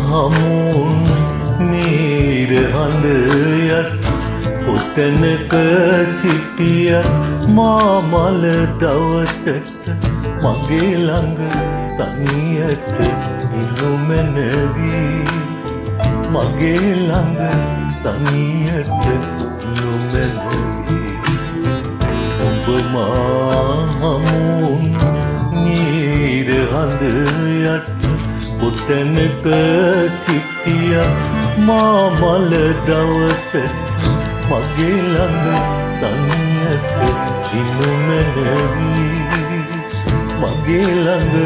හමුන් නීර හඳ යට කොතැනක සිටියත් මා මල දවසට මගේ ළඟ තනියට ඉන්නු මැනවි මගේ ළඟ තනියට ඉන්නු මැනවි ඔබ මා හමුන් නීර හඳ යට කොතැනක සිටියත් මා මල දවසට මගේ ළඟ තනියට ඉන්නු මැනවි මගේ ළඟ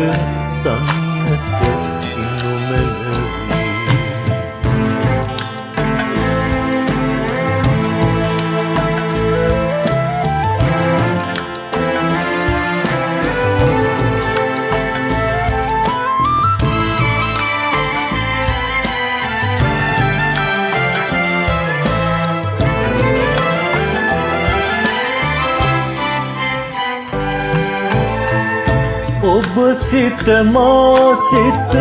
තනියට ඉන්නු මැනවි ඔබ සිත මා සිත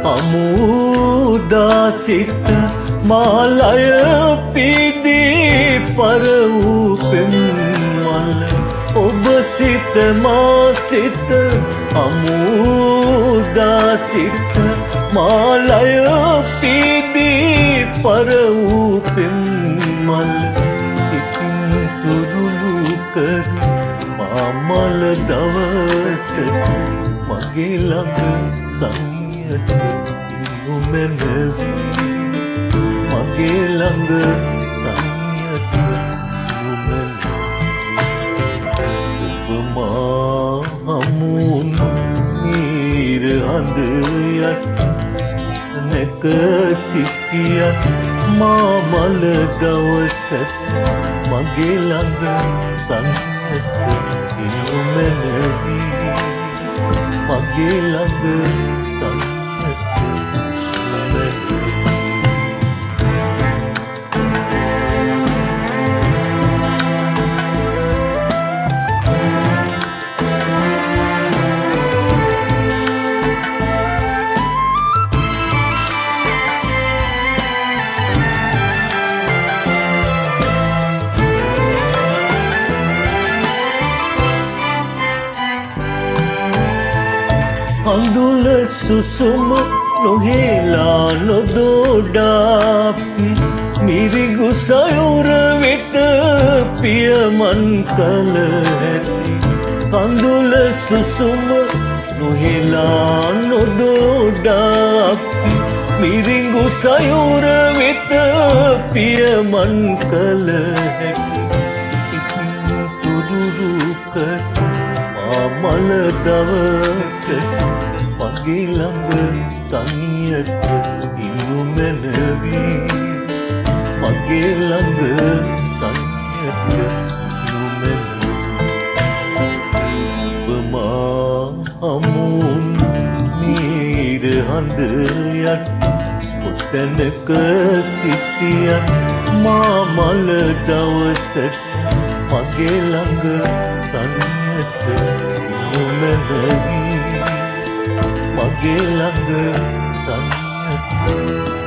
අමුදා සිත මාලය පිදී පර වූ පෙම්වල ඔබ සිත මා සිත අමුදා සිත මාලය පිදී පර වූ පෙම්වල සිතින් තුරුළු කර මල දවසට මගේ ළඟ තනියට ඉන්නු මැනවි මගේ ළඟ තනියට ඉන්නු මැනවි ඔබ මා හමුන් නීර හඳ යට නැක සිටියත් මා මල දවසට මගේ ළඟ තනියට ඉන්නු මැනවි මගේ ළඟ තනියට අඳුල සුසුම නොහෙලා නොදොඩාපි මිරිගු සයුර වෙත පියමන් කල හැටි අඳුල සුසුම නොහෙලා නොදොඩාපි මිරිගු සයුර වෙත පියමන් කල හැටි ඉතින් සුදුරු කර මල දවසට මගේ ළඟ තනියට ඉන්නු මැනවි මගේ ළඟ තනියට ඉන්නු මැනවි ඔබ මා හමුන් නීර හඳ යට කොතැනක සිටියත් මා මල දවසට මගේ ළඟ තනියට ඉන්නු මැනවි මගේ ළඟ තනියට